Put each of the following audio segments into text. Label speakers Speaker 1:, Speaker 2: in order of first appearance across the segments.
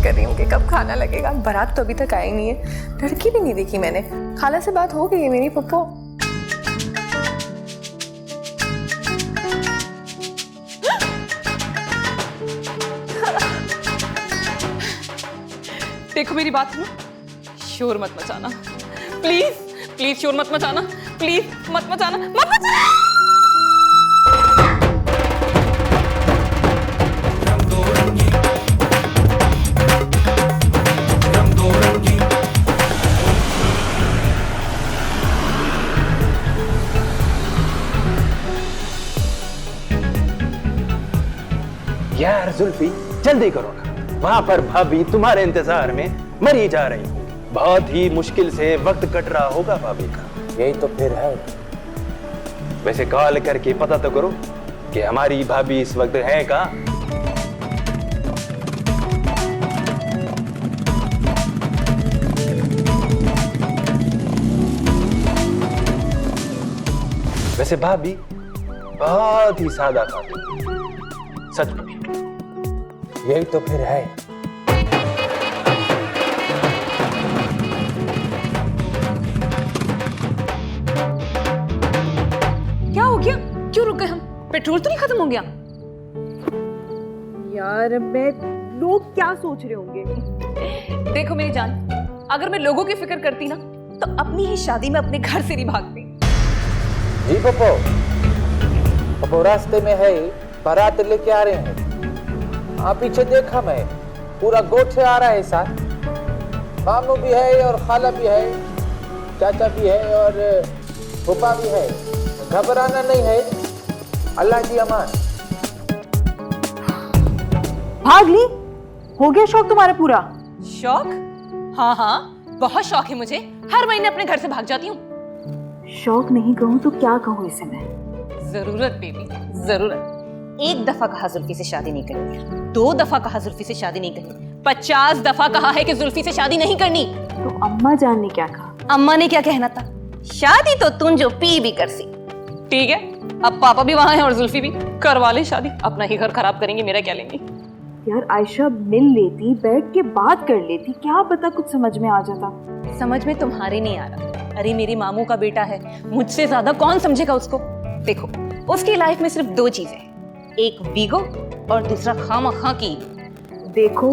Speaker 1: कर रही हूँ कि कब खाना लगेगा। बारात तो अभी तक आई नहीं है, लड़की भी नहीं देखी मैंने। खाला से बात हो गई है मेरी पप्पू?
Speaker 2: देखो मेरी बात सुनो, शोर मत मचाना प्लीज, प्लीज शोर मत मचाना, प्लीज मत मचाना, मत मचाना।
Speaker 3: यार जुल्फी जल्दी करो ना, वहां पर भाभी तुम्हारे इंतजार में मरी जा रही। बहुत ही मुश्किल से वक्त कट रहा होगा भाभी का।
Speaker 4: यही तो फिर है।
Speaker 3: वैसे कॉल करके पता तो करो कि हमारी भाभी इस वक्त है कहाँ। वैसे भाभी बहुत ही सादा खाती, सच में।
Speaker 4: यही तो फिर है।
Speaker 2: क्या हो गया, क्यों रुक गए हम? पेट्रोल तो नहीं खत्म हो गया?
Speaker 1: यार मैं, लोग क्या सोच रहे होंगे?
Speaker 2: देखो मेरी जान, अगर मैं लोगों की फिक्र करती ना तो अपनी ही शादी में अपने घर से नहीं भागती।
Speaker 4: जी पप्पो, पप्पो रास्ते में है, बारात लेके आ रहे हैं। हाँ पीछे देखा मैं, पूरा गोठे आ रहा है साथ। मामू भी है और खाला भी है, चाचा भी है और फूफा भी है। घबराना नहीं है, अल्लाह की अमान।
Speaker 1: भाग ली? हो गया शौक तुम्हारा पूरा?
Speaker 2: शौक? हाँ हाँ बहुत शौक है मुझे, हर महीने अपने घर से भाग जाती हूँ।
Speaker 1: शौक नहीं कहूँ तो क्या कहूँ इसे मैं?
Speaker 2: जरूरत बेबी, जरूरत। एक दफा कहा जुल्फी से शादी नहीं करनी, 2 दफा कहा जुल्फी से शादी नहीं करनी, 50 दफा कहा है कि जुल्फी से शादी नहीं करनी।
Speaker 1: तो अम्मा जान ने क्या कहा?
Speaker 2: अम्मा ने क्या कहना था? शादी तो तुम जो पी भी कर सी। ठीक है, अब पापा भी वहां हैं और जुल्फी भी, करवा ले शादी, अपना ही घर खराब करेंगे, मेरा क्या लेंगे।
Speaker 1: यार आयशा मिल लेती, बैठ के बात कर लेती, क्या पता कुछ समझ में आ जाता।
Speaker 2: समझ में तुम्हारे नहीं आ रहा। अरे मेरी मामू का बेटा है, मुझसे ज्यादा कौन समझेगा उसको। देखो उसकी लाइफ में सिर्फ 2 चीजें, एक वीगो और दूसरा खामा-खा की।
Speaker 1: देखो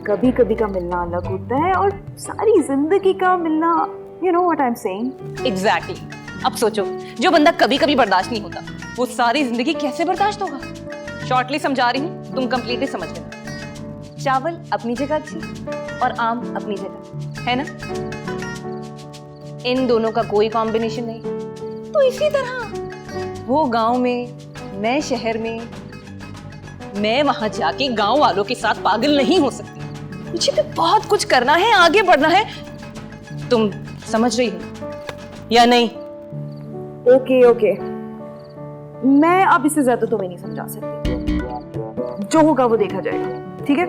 Speaker 1: कभी कभी का मिलना अलग होता है और सारी जिंदगी का मिलना, you know what I am saying.
Speaker 2: Exactly. अब सोचो, जो बंदा कभी कभी बर्दाश्त नहीं होता वो सारी जिंदगी कैसे बर्दाश्त होगा। शॉर्टली समझा रही हूँ, तुम कंप्लीटली समझ लेना। चावल अपनी जगह अच्छी और आम अपनी जगह, है ना? इन दोनों का कोई कॉम्बिनेशन नहीं। तो इसी तरह वो गांव में, मैं शहर में, मैं वहां जाके गांव वालों के साथ पागल नहीं हो सकती। मुझे तो बहुत कुछ करना है, आगे बढ़ना है। तुम समझ रही हो या नहीं?
Speaker 1: ओके ओके, मैं अब इससे ज्यादा तुम्हें नहीं समझा सकती। जो होगा वो देखा जाएगा, ठीक है?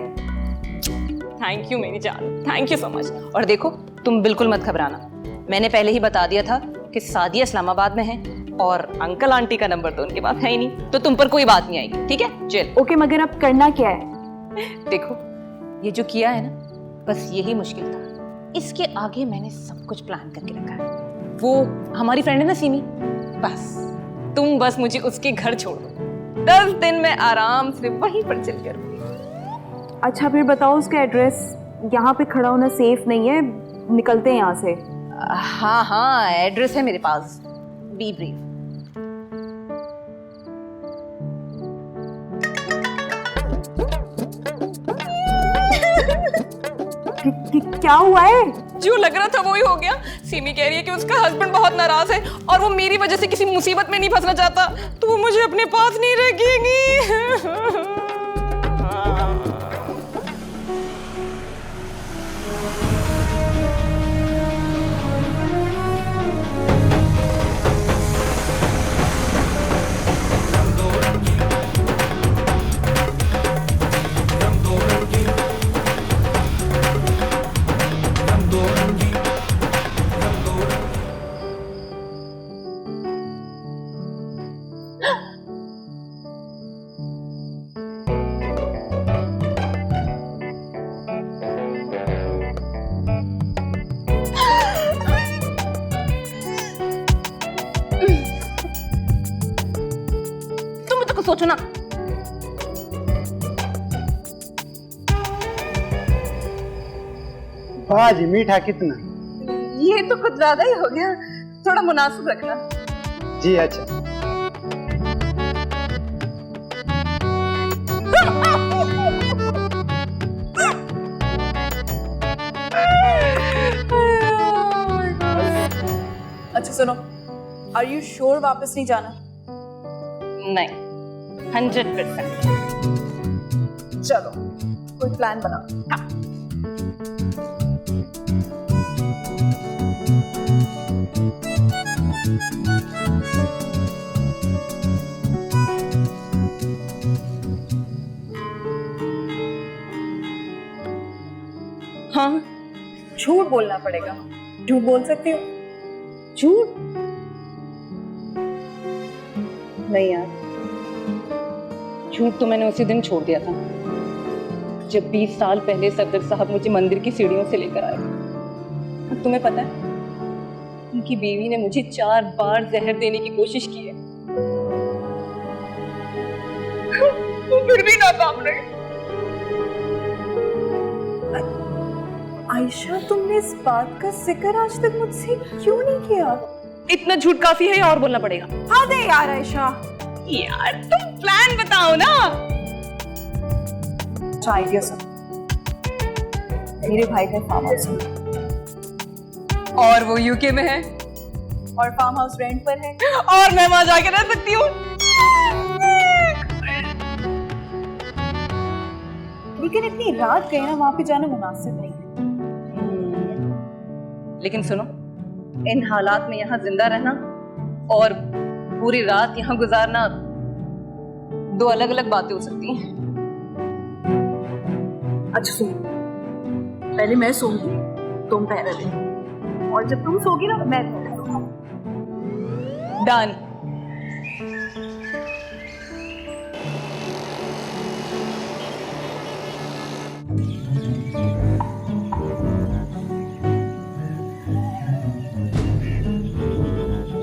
Speaker 2: थैंक यू मेरी जान, थैंक यू सो मच। और देखो तुम बिल्कुल मत घबराना, मैंने पहले ही बता दिया था कि सादिया इस्लामाबाद में है और अंकल आंटी का नंबर तो उनके पास है ही नहीं, तो तुम पर कोई बात नहीं आएगी, ठीक है? चल
Speaker 1: ओके, मगर अब करना क्या है?
Speaker 2: देखो ये जो किया है ना, बस यही मुश्किल था। इसके आगे मैंने सब कुछ प्लान करके रखा है। वो हमारी फ्रेंड है ना सीमी, बस तुम बस मुझे उसके घर छोड़ दो, 10 दिन में आराम से वहीं पर चिल करूंगी।
Speaker 1: अच्छा फिर बताओ उसका एड्रेस। यहाँ पे खड़ा होना सेफ नहीं है, निकलते हैं यहाँ से।
Speaker 2: हाँ हाँ एड्रेस है मेरे पास, बी ब्रीफ।
Speaker 1: क्या हुआ है?
Speaker 2: जो लग रहा था वो ही हो गया। सीमी कह रही है कि उसका हस्बैंड बहुत नाराज है और वो मेरी वजह से किसी मुसीबत में नहीं फंसना चाहता, तो वो मुझे अपने पास नहीं रखेगी। सोचो ना।
Speaker 5: भाजी मीठा कितना?
Speaker 2: ये तो कुछ ज्यादा ही हो गया, थोड़ा मुनासिब रखना।
Speaker 5: जी अच्छा।
Speaker 1: अच्छा सुनो, आर यू श्योर वापस नहीं जाना?
Speaker 2: नहीं, 100%।
Speaker 1: चलो कोई प्लान बनाओ।
Speaker 2: हाँ,
Speaker 1: झूठ बोलना पड़ेगा। झूठ बोल सकती हो?
Speaker 2: झूठ नहीं यार, झूठ तो मैंने उसी दिन छोड़ दिया था जब 20 साल पहले सफदर साहब मुझे मंदिर की सीढ़ियों से लेकर आए। अब तुम्हें पता है, उनकी बीवी ने मुझे 4 बार जहर देने की कोशिश की है, वो फिर भी नाकाम रहे।
Speaker 1: आयशा, तुमने इस बात का जिक्र आज तक मुझसे क्यों नहीं किया?
Speaker 2: इतना झूठ काफी है या और बोलना पड़ेगा?
Speaker 1: हाँ दे यार आयशा।
Speaker 2: यार तुम प्लान बताओ ना।
Speaker 1: अच्छा आइडिया सुन, मेरे भाई का फार्म हाउस है
Speaker 2: और वो यूके में है
Speaker 1: और फार्म हाउस रेंट पर है
Speaker 2: और मैं वहां जाके रह सकती हूँ।
Speaker 1: लेकिन इतनी रात गए ना, वहां पे जाना मुनासिब नहीं है।
Speaker 2: लेकिन सुनो, इन हालात में यहाँ जिंदा रहना और पूरी रात यहाँ गुजारना 2 अलग अलग बातें हो सकती हैं।
Speaker 1: अच्छा सुन, पहले मैं सोऊंगी, तुम पहरे ले, और जब तुम सोगी ना मैं पहरे लूंगी।
Speaker 2: डन।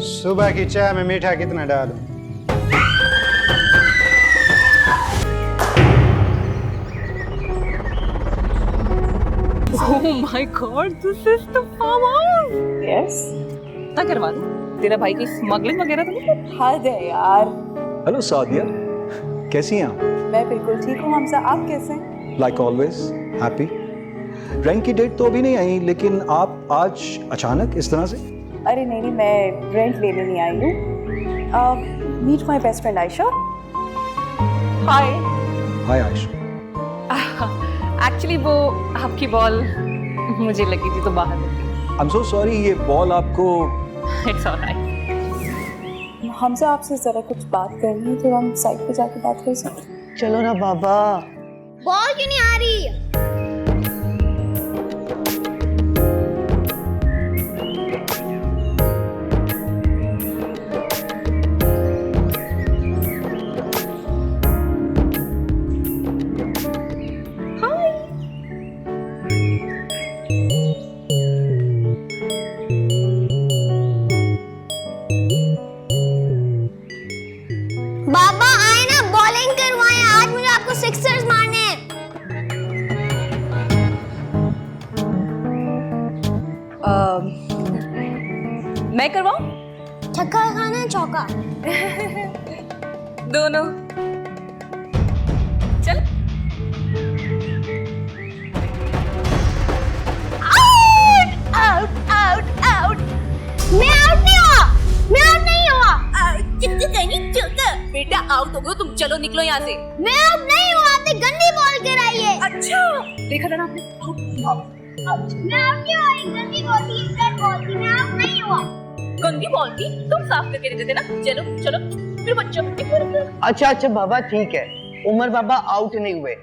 Speaker 5: सुबह की चाय में मीठा कितना डालूं?
Speaker 2: Oh my God, this is the farm house.
Speaker 1: Yes,
Speaker 2: क्या करवा दूं? तेरा भाई की स्मगलिंग वगैरह तो नहीं?
Speaker 1: हद है यार।
Speaker 6: हेलो सादिया, कैसी हैं आप?
Speaker 1: मैं बिल्कुल ठीक हूँ हमसा, आप कैसे हैं?
Speaker 6: Like always happy. रेंट की डेट तो अभी नहीं आई, लेकिन आप आज अचानक इस तरह से?
Speaker 1: अरे नहीं, मैं रेंट लेने नहीं आई हूँ। Meet my best friend Ayesha. Hi.
Speaker 6: Hi Ayesha.
Speaker 2: Actually वो आपकी बॉल मुझे लगी थी तो बाहर निकली।
Speaker 6: आई एम सो सॉरी, ये बॉल आपको?
Speaker 2: It's alright.
Speaker 1: हमसा आपसे जरा कुछ बात करनी है, तो हम साइड पे जाके बात कर सकते हैं?
Speaker 7: चलो ना बाबा।
Speaker 8: बॉल क्यों नहीं आ रही? बाबा आए ना, बॉलिंग करवाएं, आज मुझे आपको सिक्सर्स मारने हैं।
Speaker 2: मैं करवाऊं?
Speaker 8: छक्का खाना है, चौका?
Speaker 2: दोनों। चल।
Speaker 8: Out out out out. मैं आउट नहीं हुआ, मैं आउट नहीं हुआ।
Speaker 2: बेटा आउट हो गए तुम, चलो निकलो यहाँ से।
Speaker 8: मैं आउट नहीं हुआ, आपने गंदी बॉल गिराई है।
Speaker 2: अच्छा देखा था ना आपने?
Speaker 8: मैं आउट नहीं हुआ, एक गंदी बॉल थी, रेड बॉल थी, मैं आउट नहीं हुआ।
Speaker 2: गंदी बॉल थी, तुम साफ करके देते थे ना। चलो चलो फिर बच्चों।
Speaker 7: अच्छा अच्छा बाबा ठीक है, उमर बाबा आउट नहीं हुए,